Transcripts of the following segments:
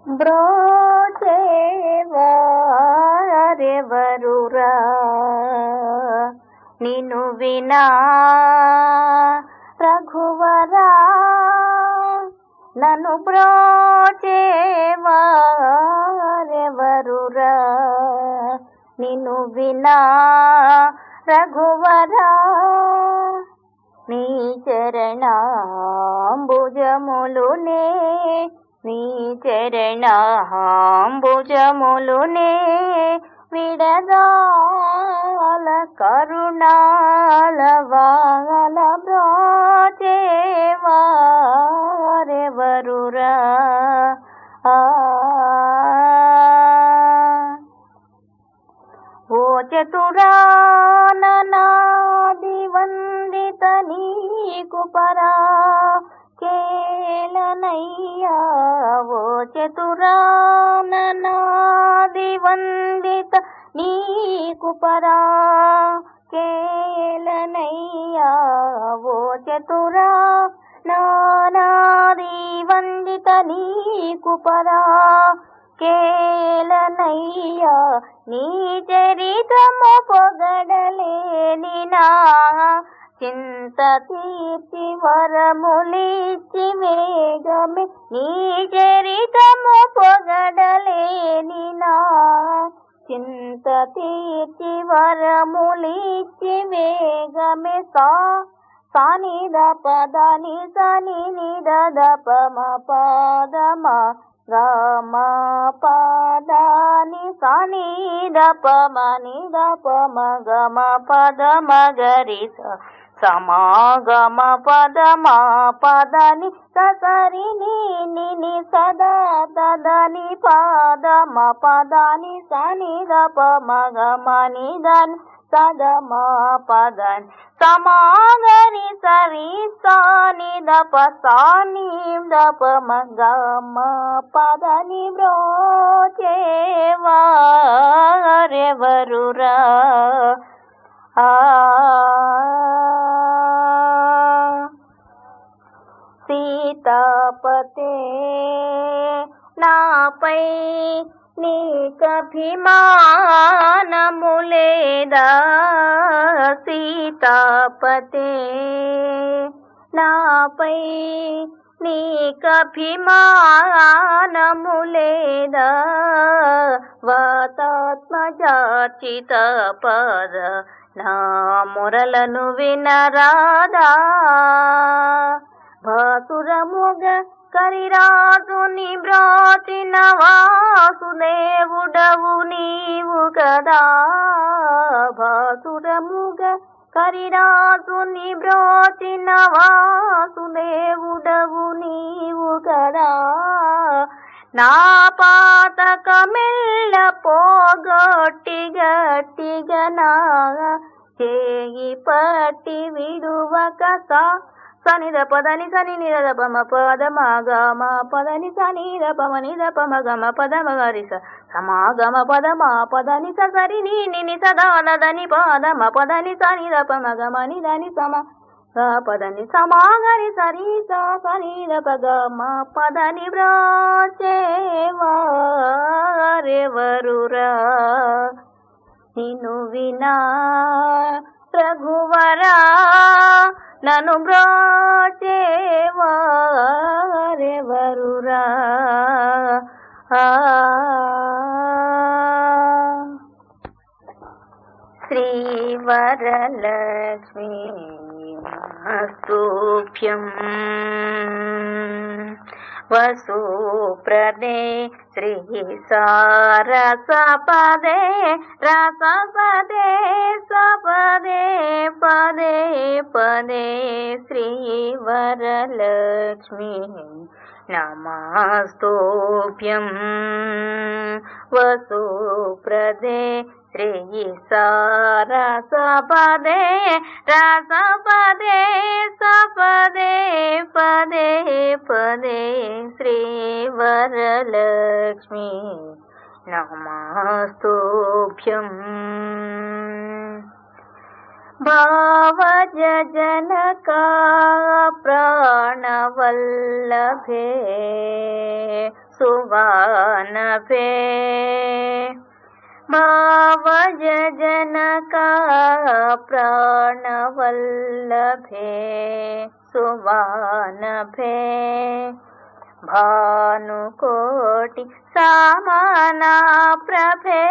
బ్రోచేవారెవరురా నిన్ను వినా రఘువరా, నన్ను బ్రోచేవారెవరురా నిన్ను వినా రఘువరా. నీ చరణాంబుజములునే నీ చరణాంబుజములునే విడదాల కరుణాల వాల బ్రోచేవారెవరురా. ఓ చతురాననాది వందిత నీకు పరా కేలనయ్యా. ఓ చతురాననాది వందిత నీకు పరా కేలనయ్యా. ఓ చతురా నానాది వందిత నీకు పరా కేలనయ్యా. నీ చరితము పొగడలేని నా చింత తీర్చి వరములిచ్చి వేగమే. నీ చరితము పొగడలేని నా చింత తీర్చి వరములిచ్చి వేగమే. సానిద పదని సని నిద పమ పాదమా గమ పదని సనిద పమ నిద పమ గమ పద మగరి సమాగమ పద మా పదని సరి ని సదా దదని పద మ పదని సనిద పమ గమ నిదని సద మా పదని సమాగరి సరి సాని దప సాని దప మగమ పదని బ్రోచేవారెవరురా. సీతాపతే నాపై నీకభిమానము లేదా. సీతాపతే నాపై నీకభిమానము లేదా. వాతాత్మజార్చిత పద నా మొరలను వినరాదా. భాసురముగ కరిరాజుని బ్రోచిన వాసుదేవుడవు నీవు కదా. భాసురముగ కరిరాజుని బ్రోచిన వాసుదేవుడవు నీవు కదా. నా పాతకమెల్ల పోగొట్టి గట్టిగా నా చేయి పట్టి విడువక సనిద పదని సని నిద పమ పద మగమ పదని సనిద పమ నిద పమ గమ పద మగరి సమాగమ పద మా పదని సరి ని సదాదని పద మ పదని సనిద పమ గమ నిదని సమ పదని సమాగరి సరి సనిద పగ మ పదని బ్రోచేవారెవరురా నిన్ను వినా రఘువరా నన్ను బ్రోచేవారెవరురా. శ్రీవరలక్ష్మీ నమస్తుభ్యం వసుప్రదే శ్రీ సారసపదే రసపదే సపదే పదే పదే శ్రీవరలక్ష్మీ నమస్తుభ్యం వసుప్రదే శ్రీ సారసపదే రసపదే సపదే పదే పదే శ్రీవరలక్ష్మీ నమస్తుభ్యం. భావజనకా ప్రాణవల్లభే सुवानभे भावज जनका प्राणवल्लभे सुवानभे भानुकोटि सामना प्रभे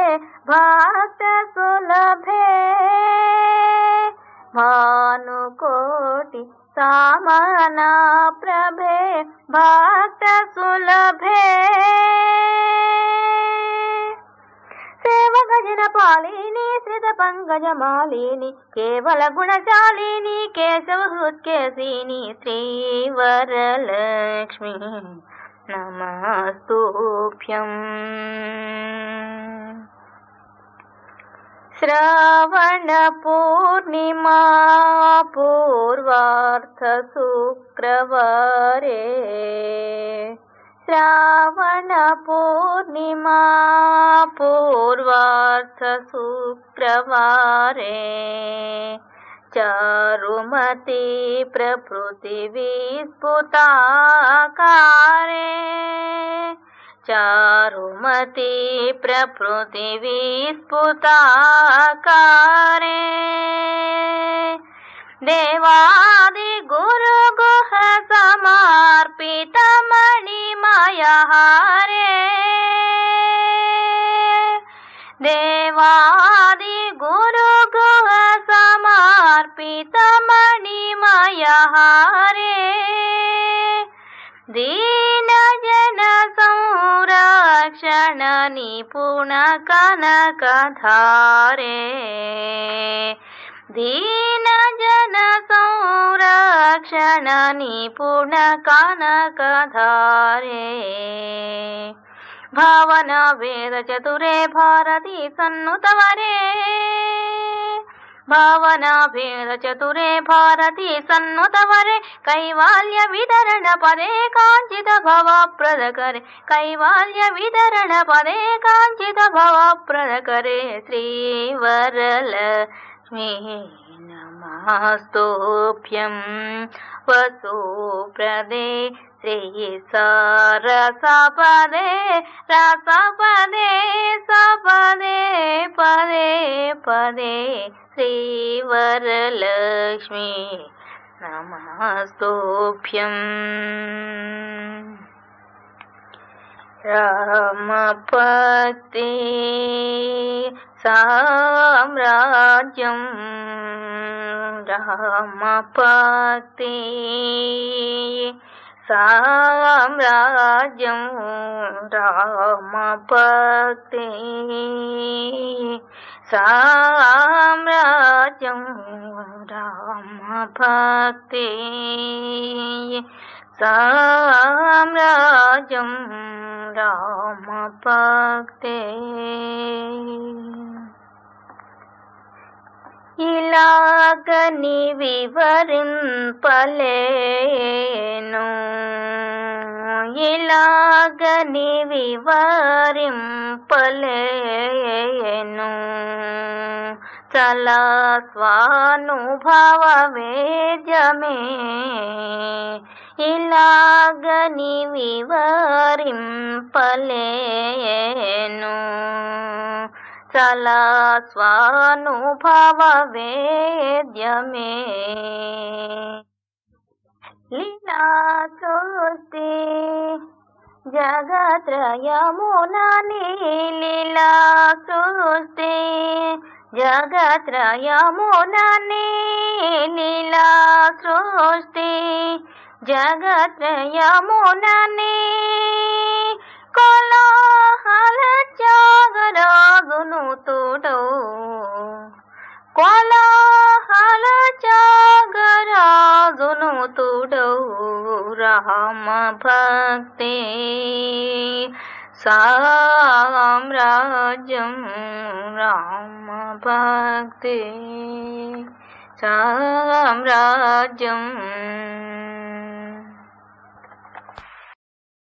भक्त सुलभे भानुकोटि सामना प्रभे भक्त सुलभे सेवक जन पालिनी श्रित पंकज मालिनी केवल गुणशालिनी केशव हृत्केशिनी श्रीवरलक्ष्मी नमस्तुभ्यम् श्रावण पूर्णिमा पूर्वार्थ शुक्रवारे श्रावण पूर्णिमा पूर्वार्थ शुक्रवारे चारुमती प्रकृति विस्फुताकारे चारुमती प्रकृति विस्फुताकारे देवादि गुरु गुह समर्पित मणिमय हारे देवादि गुरु गुह समर्पित मणिमय हारे दीन जन संरक्षण निपुण कनकधारे दीन जन संरक्षण निपुण कनकधारे भावना वेद चतुरे भारती सन्नुतवरे भावना भेद चतुरे भारती सन्नुतवरे कैवाल्य वितरण पदे कांचित भव प्रद करे कैवाल्य वितरण पदे कांचित भव प्रद करे श्रीवरलक्ष्मी नमस्तुभ्यं वसुप्रदे श्री सरसपदे रसपदे सपदे पदे पदे श्रीवरलक्ष्मी नमस्तुभ्यम् रामभक्ति साम्राज्यं रामभक्ति साम्राज्यं रामभक्ति साम्राज्यं रामभक्ति साम्राज्यं रामभक्ति इलागनि विवरिंपलेनु इलागनि विवरिंपलेनु चला स्वानुभव वेद्यमे इलागनि विवरिंपलेनु चला स्वानुभव वेद्यमे लीला सृष्टि जगत्रयमुनानि लीला सृष्टि जगत्रयमुनानि लीला सृष्टि जगत्रयमुनानि कोलाहल जागराजुनु तोडो कोलाहल जागराजुनु तोडो राम भक्ति साम्राज्यं राम भक्ति साम्राज्यं